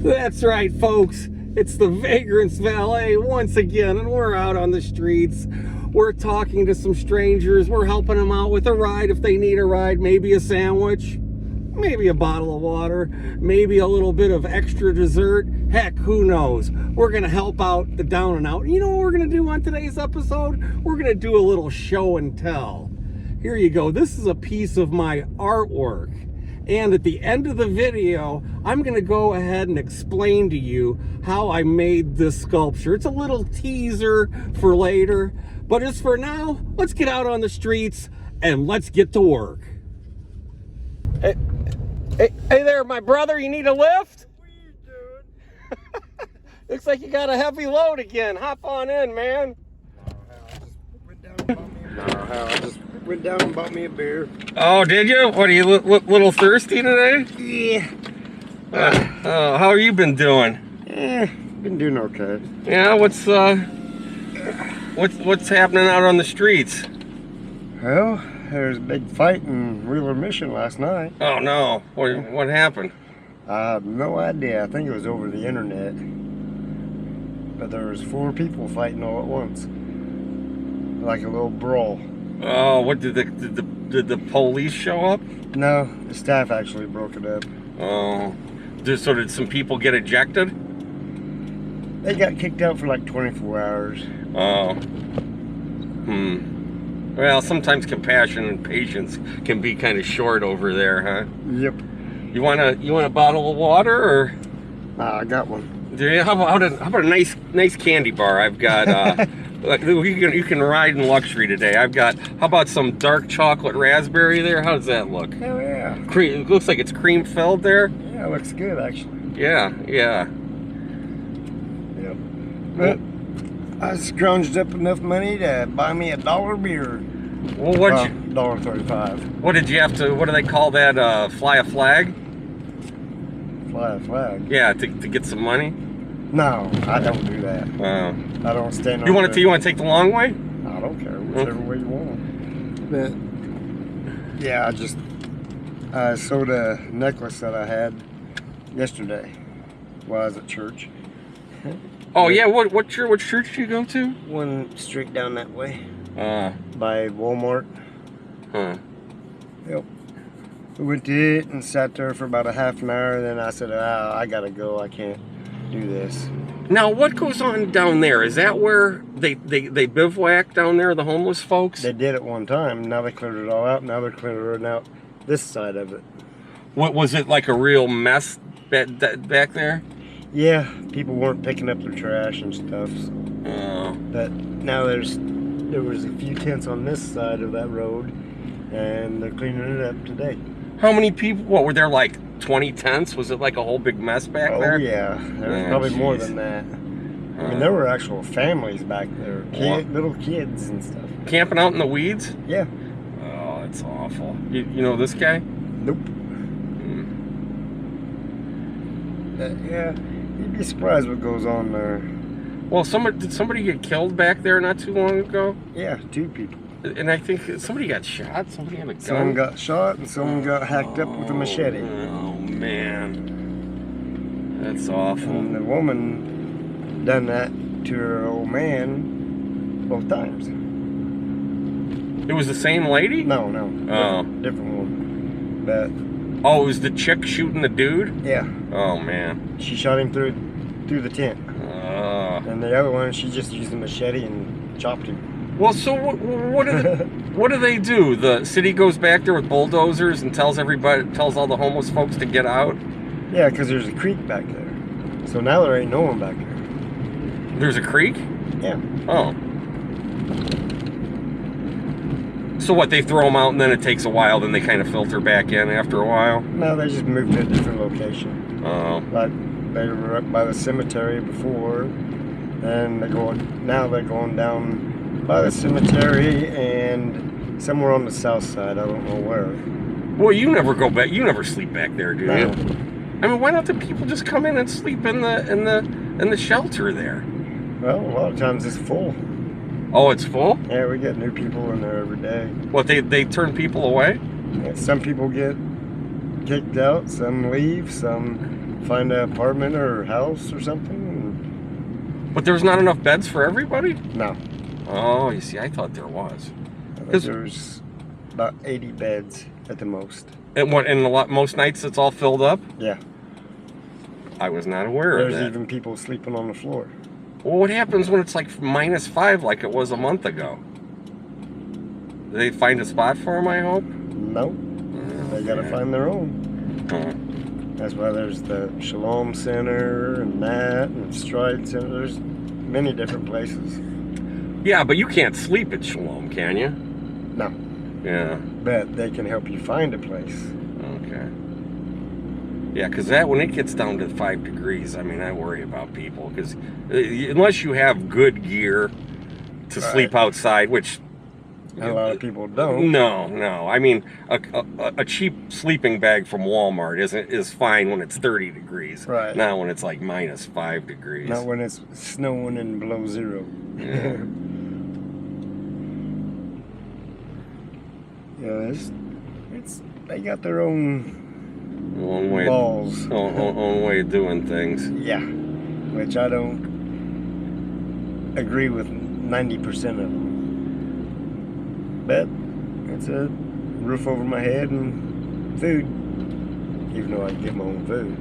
That's right, folks. It's the Vagrant's Valet once again, and we're out on the streets. We're talking to some strangers. We're helping them out with a ride if they need a ride, maybe a sandwich, maybe a bottle of water, maybe a little bit of extra dessert. Heck, who knows? We're going to help out the down and out. You know what we're going to do on today's episode? We're going to do a little show and tell. Here you go. This is a piece of my artwork. And at the end of the video, I'm going to go ahead and explain to you how I made this sculpture. It's a little teaser for later. But as for now, let's get out on the streets and let's get to work. Hey there, my brother, you need a lift? What are you doing? Looks like you got a heavy load again. Hop on in, man. I just went down and bought me a beer. Oh, did you? What, are you a little thirsty today? Yeah. How have you been doing? Been doing okay. Yeah, what's happening out on the streets? Well, there was a big fight in Wheeler, Mission last night. Oh no, what happened? I have no idea. I think it was over the internet. But there was 4 people fighting all at once. Like a little brawl. Oh, what did the police show up? No, the staff actually broke it up. Oh, so did some people get ejected? They got kicked out for like 24 hours. Oh. Well, sometimes compassion and patience can be kind of short over there, huh? Yep. You want a bottle of water, or? I got one. Do you? How about a nice candy bar? I've got. You can ride in luxury today. I've got. How about some dark chocolate raspberry there? How does that look? Hell yeah. It looks like it's cream filled there. Yeah, it looks good actually. Yeah. Yep. But I scrounged up enough money to buy me $1 beer. Well, $1.35. What did you have to? What do they call that? Fly a flag? Fly a flag? Yeah, to get some money. No, I don't do that. I don't stand. You want to take the long way? I don't care, whichever way you want. But yeah, I sold a necklace that I had yesterday while I was at church. Oh yeah, what church do you go to? One straight down that way. By Walmart. Huh. Yep. We went to it and sat there for about a half an hour, and then I said, I gotta go, I can't do this. Now, what goes on down there? Is that where they bivouac down there, the homeless folks? They did at one time. Now they cleared it all out. Now they're clearing out this side of it. What was it, like a real mess back there? Yeah, people weren't picking up their trash and stuff. But now there was a few tents on this side of that road, and they're cleaning it up today. How many people? What were there, like 20 tents? Was it like a whole big mess back there? Oh yeah, there was probably more than that. I mean, there were actual families back there, little kids and stuff. Camping out in the weeds? Yeah. Oh, that's awful. You know this guy? Nope. Yeah, you'd be surprised what goes on there. Well, did somebody get killed back there not too long ago? Yeah, 2 people. And I think somebody got shot. Somebody had a gun. Someone got shot and someone got hacked up with a machete. Oh man, that's awful. And the woman done that to her old man both times. It was the same lady? No. Oh. Different one. But oh, it was the chick shooting the dude? yeah. Oh man. She shot him through the tent. And the other one, she just used a machete and chopped him. Well, so what do they do? The city goes back there with bulldozers and tells all the homeless folks to get out? Yeah, because there's a creek back there. So now there ain't no one back there. There's a creek? Yeah. Oh. So what, they throw them out and then it takes a while, then they kind of filter back in after a while? No, they just moved to a different location. Oh. Like, they were up by the cemetery before, and now they're going down by the cemetery and somewhere on the south side. I don't know where. Well, you never go back. You never sleep back there, do you? No. I mean, why don't the people just come in and sleep in the shelter there? Well, a lot of times it's full. Oh, it's full? Yeah, we get new people in there every day. What, they turn people away? Yeah, some people get kicked out, some leave, some find an apartment or house or something. But there's not enough beds for everybody? No. Oh, you see, I thought there was. There's about 80 beds at the most. And what? And most nights it's all filled up? Yeah. I was not aware of that. There's even people sleeping on the floor. Well, what happens when it's like -5 like it was a month ago? Do they find a spot for them, I hope? No. They got to find their own. Huh. That's why there's the Shalom Center and that and Stride Center. There's many different places. Yeah, but you can't sleep at Shalom, can you? No. Yeah. But they can help you find a place. Okay. Yeah, because that when it gets down to 5 degrees, I mean, I worry about people because unless you have good gear to sleep outside, which a lot of people don't. No. I mean, a cheap sleeping bag from Walmart is fine when it's 30 degrees. Right. Not when it's like -5 degrees. Not when it's snowing and below zero. Yeah. Yeah, it's they got their own Way, laws. own way of doing things. Yeah, which I don't agree with 90% of them. But it's a roof over my head and food, even though I get my own food.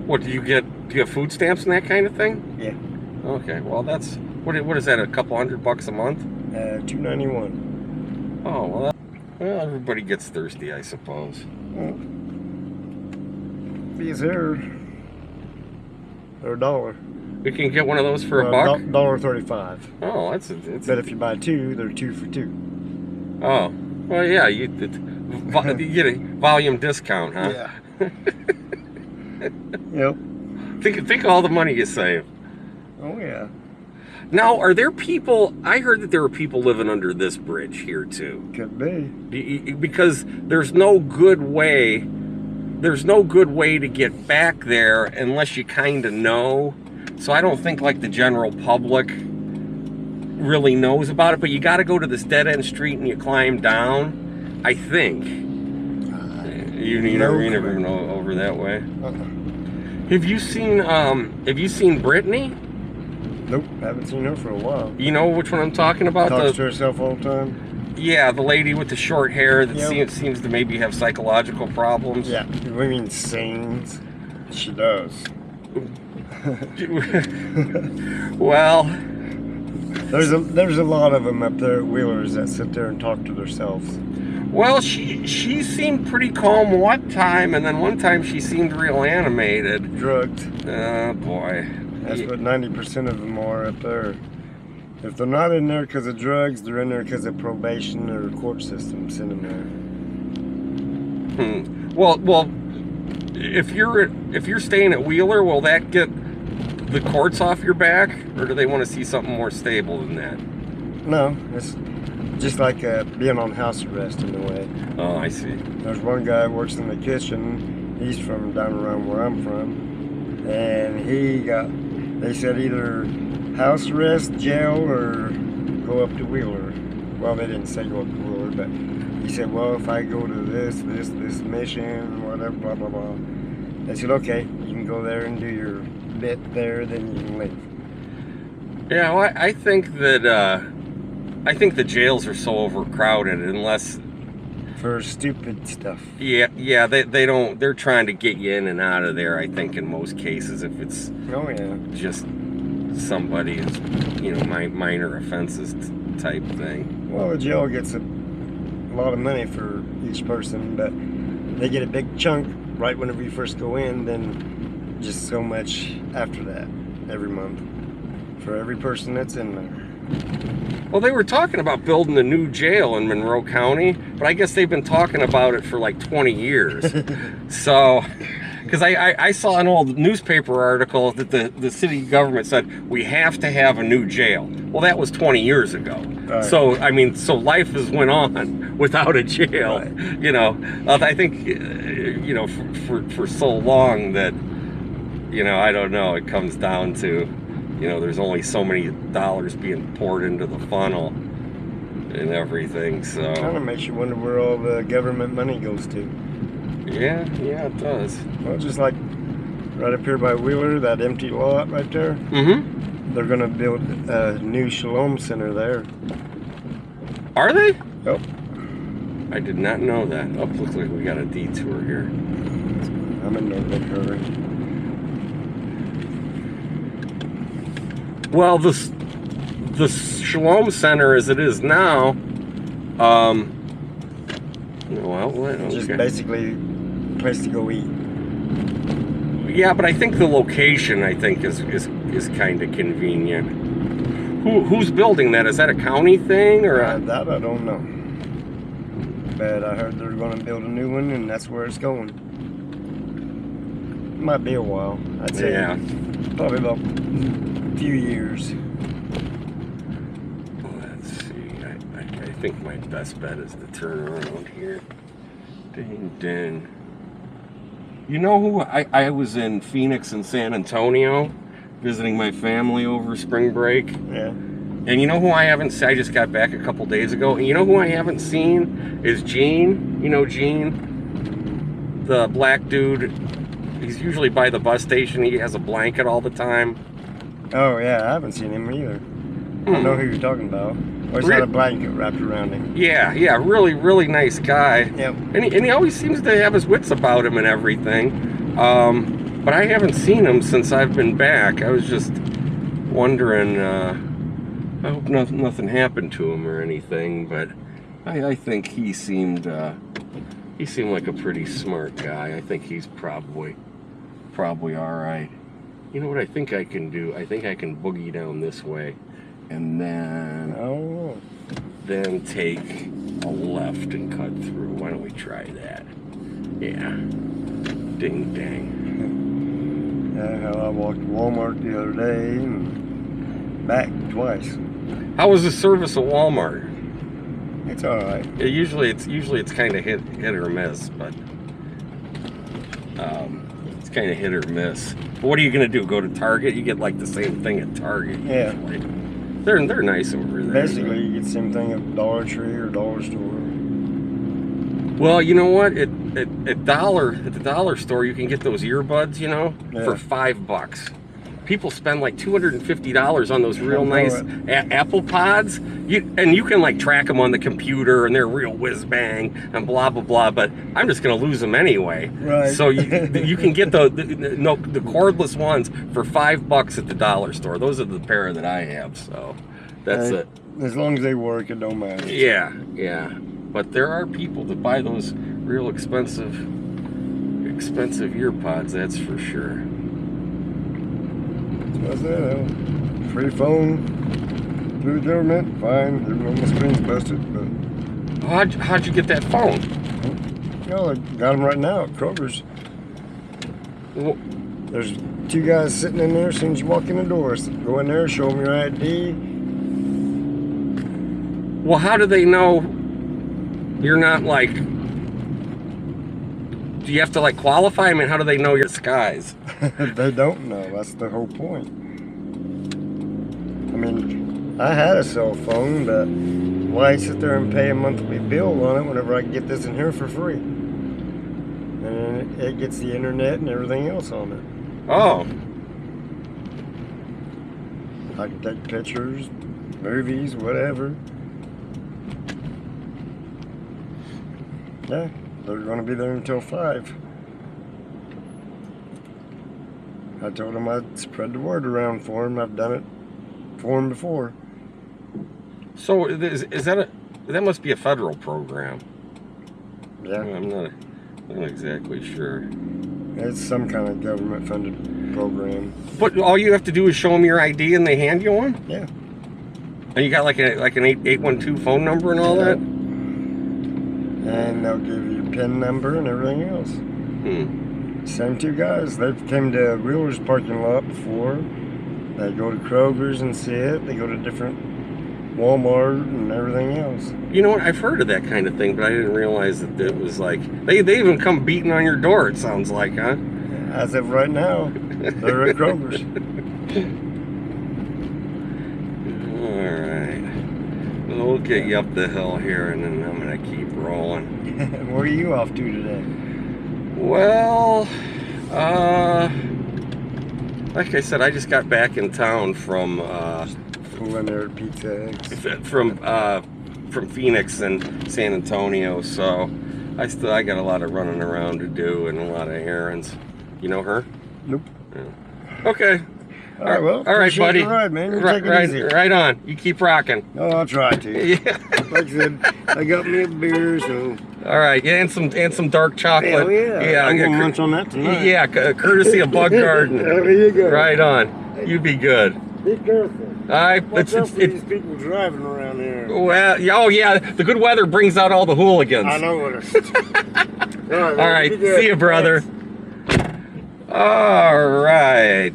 What do you get? Do you have food stamps and that kind of thing? Yeah. Okay, well that's what is that? A couple $100 a month? $2.91. Oh well, well everybody gets thirsty, I suppose. Well, these here are $1. We can get one of those for a buck. $1.35. Oh, it's. But if you buy 2, they're 2 for 2. Oh, well, yeah, you get a volume discount, huh? Yeah. Yep. Think of all the money you save. Oh yeah. Now, are there people? I heard that there are people living under this bridge here too. Could be. Because there's no good way. There's no good way to get back there unless you kind of know. So I don't think like the general public really knows about it. But you got to go to this dead end street and you climb down. I think. You never know over that way. Have you seen Brittany? Nope, haven't seen her for a while. You know which one I'm talking about? Talks to herself all the time. Yeah, the lady with the short hair that seems to maybe have psychological problems. Yeah, we mean sings. She does. Well, there's a lot of them up there at Wheelers that sit there and talk to themselves. Well, she seemed pretty calm one time, and then one time she seemed real animated. Drugged. Oh boy. That's what 90% of them are up there. If they're not in there because of drugs, they're in there because of probation or court system send them there. Well, if you're staying at Wheeler, will that get the courts off your back, or do they want to see something more stable than that? No, it's just like being on house arrest in a way. Oh, I see. There's one guy who works in the kitchen. He's from down around where I'm from, and they said either house arrest, jail, or go up to Wheeler. Well, they didn't say go up to Wheeler, but he said, well, if I go to this mission, whatever, blah, blah, blah. They said, okay, you can go there and do your bit there, then you can leave. Yeah, well, I think that I think the jails are so overcrowded unless for stupid stuff. Yeah, they don't. They're trying to get you in and out of there. I think in most cases, if it's just somebody's minor offenses type thing. Well, the jail gets a lot of money for each person, but they get a big chunk right whenever you first go in, then just so much after that every month for every person that's in there. Well, they were talking about building a new jail in Monroe County, but I guess they've been talking about it for like 20 years. So, because I saw an old newspaper article that the city government said, we have to have a new jail. Well, that was 20 years ago. Right. So, I mean, so life has went on without a jail. Right. I think, for so long that, I don't know, it comes down to, there's only so many dollars being poured into the funnel and everything, so. Kind of makes you wonder where all the government money goes to. Yeah, it does. Well, just like right up here by Wheeler, that empty lot right there. Mm-hmm. They're gonna build a new Shalom Center there. Are they? Yep. I did not know that. Oh, looks like we got a detour here. I'm in no big hurry. Well, the Shalom Center as it is now, no outlet. Okay. Just basically a place to go eat. Yeah, but I think the location is kind of convenient. Who's building that? Is that a county thing or? That I don't know. But I heard they're going to build a new one, and that's where it's going. Might be a while. I'd say probably about a few years. Let's see. I think my best bet is to turn around here. Ding, ding. You know who? I was in Phoenix and San Antonio visiting my family over spring break. Yeah. And you know who I haven't seen? I just got back a couple days ago. And you know who I haven't seen is Gene. You know Gene? The black dude. He's usually by the bus station. He has a blanket all the time. Oh, yeah. I haven't seen him either. I know who you're talking about. Or he's got a blanket wrapped around him. Yeah. Really, really nice guy. Yep. And he always seems to have his wits about him and everything. But I haven't seen him since I've been back. I was just wondering... I hope nothing happened to him or anything, but I think he seemed like a pretty smart guy. I think he's probably all right. You know what I think I can do? I think I can boogie down this way, and then take a left and cut through. Why don't we try that? Yeah. Ding dang. Yeah, how I walked to Walmart the other day and back twice. How was the service at Walmart? It's all right. Yeah, usually it's kind of hit or miss, but it's kind of hit or miss. But what are you gonna do? Go to Target? You get like the same thing at Target. Yeah. Like, they're nice over there. Basically, you get the same thing at Dollar Tree or Dollar Store. Well, you know what? At the dollar store, you can get those earbuds, for $5. People spend like $250 on those real nice Apple Pods. You can like track them on the computer, and they're real whiz bang and blah blah blah. But I'm just gonna lose them anyway. Right. So you can get the cordless ones for $5 at the dollar store. Those are the pair that I have. So that's it. As long as they work, it don't matter. Yeah. But there are people that buy those real expensive earpods. That's for sure. What's that? Free phone through the government, fine. Even though my screen's busted, but. How'd you get that phone? No, I got them right now at Kroger's. Well, there's two guys sitting in there as soon as you walk in the door. So go in there, show them your ID. Well, how do they know you're not like... Do you have to like qualify? I mean, how do they know your skies? They don't know. That's the whole point. I mean, I had a cell phone, but why sit there and pay a monthly bill on it whenever I can get this in here for free? And it gets the internet and everything else on it. Oh. I can take pictures, movies, whatever. Yeah. They're going to be there until 5. I told them I'd spread the word around for them. I've done it for them before. So is that must be a federal program? Yeah. I'm not exactly sure. It's some kind of government-funded program. But all you have to do is show them your ID and they hand you one? Yeah. And you got like an 812 phone number and all that? And they'll give you PIN number and everything else. Same two guys. They've came to Wheeler's parking lot before. They go to Kroger's and see it. They go to different Walmart and everything else. You know what? I've heard of that kind of thing, but I didn't realize that it was like they even come beating on your door. It sounds like, huh? As of right now, they're at Kroger's. All right. We'll get you up the hill here, and then I'm gonna keep rolling. Where are you off to today? Well, like I said, I just got back in town from Pulling their pizza eggs. from Phoenix and San Antonio, so I got a lot of running around to do and a lot of errands. You know her? Nope. Yeah. Okay. All right, well, all right, buddy. All right, man. Take it easy. Right on. You keep rocking. No, I'll try to. Yeah. Like I said, I got me a beer, so. All right, yeah, and some dark chocolate. Hell yeah. I'm gonna munch on that tonight. Yeah, courtesy of Bug Garden. There you go. Right on. You be good. Be careful. Watch out for these people driving around here. Well, oh yeah, the good weather brings out all the hooligans. I know it. All right, see you, brother. All right.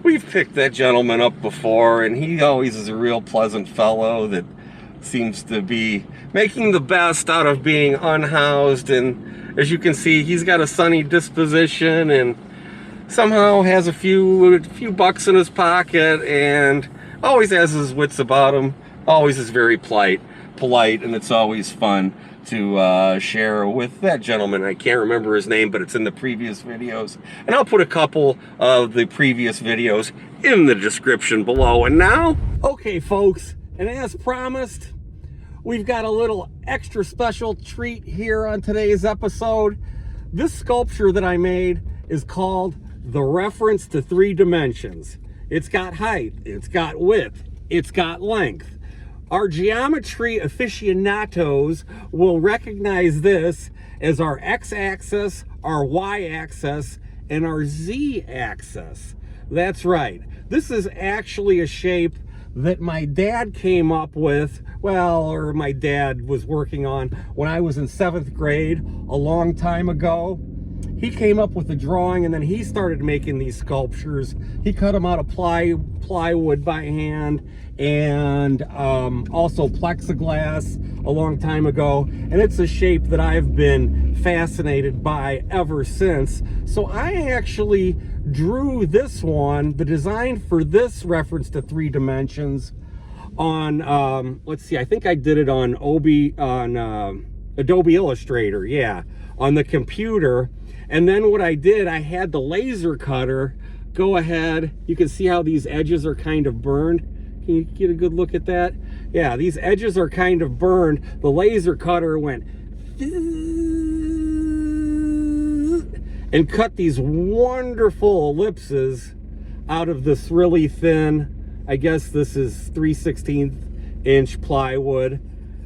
We've picked that gentleman up before, and he always is a real pleasant fellow that seems to be making the best out of being unhoused. And as you can see, he's got a sunny disposition and somehow has a few bucks in his pocket, and always has his wits about him. Always is very polite, and it's always fun to share with that gentleman. I can't remember his name, but it's in the previous videos, and I'll put a couple of the previous videos in the description below. And now, okay folks, and as promised, we've got a little extra special treat here on today's episode. This sculpture that I made is called the Reference to 3 Dimensions. It's got height, it's got width, it's got length. Our geometry aficionados will recognize this as our x-axis, our y-axis, and our z-axis. That's right. This is actually a shape that my dad came up with, or my dad was working on when I was in 7th grade a long time ago. He came up with the drawing, and then he started making these sculptures. He cut them out of plywood by hand, and also plexiglass a long time ago. And it's a shape that I've been fascinated by ever since. So I actually drew this one, the design for this reference to 3 dimensions, on let's see, I think I did it on Adobe Illustrator, yeah, on the computer. And then what I did, I had the laser cutter go ahead. You can see how these edges are kind of burned. Can you get a good look at that? Yeah, these edges are kind of burned. The laser cutter went and cut these wonderful ellipses out of this really thin, I guess this is 3/16 inch plywood.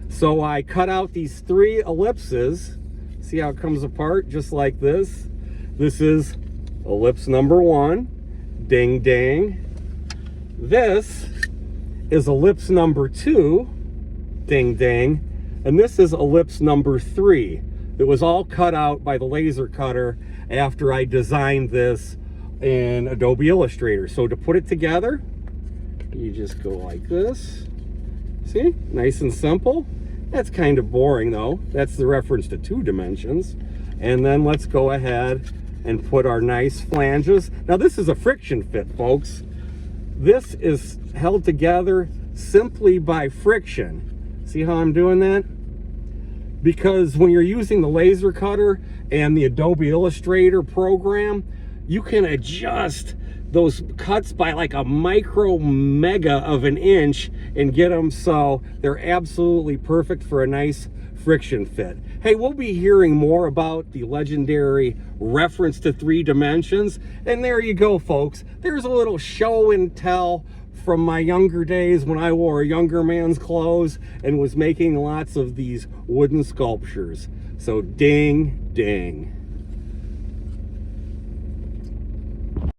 So I cut out these 3 ellipses. See how it comes apart just like this? This is ellipse number 1, ding ding. This is ellipse number 2, ding ding. And this is ellipse number 3. It was all cut out by the laser cutter after I designed this in Adobe Illustrator. So to put it together, you just go like this. See, nice and simple. That's kind of boring though. That's the reference to 2 dimensions. And then let's go ahead and put our nice flanges. Now this is a friction fit, folks. This is held together simply by friction. See how I'm doing that? Because when you're using the laser cutter and the Adobe Illustrator program, you can adjust those cuts by like a micro mega of an inch and get them so they're absolutely perfect for a nice friction fit. Hey, we'll be hearing more about the legendary reference to 3 dimensions. And there you go, folks. There's a little show and tell from my younger days when I wore a younger man's clothes and was making lots of these wooden sculptures. So ding, ding.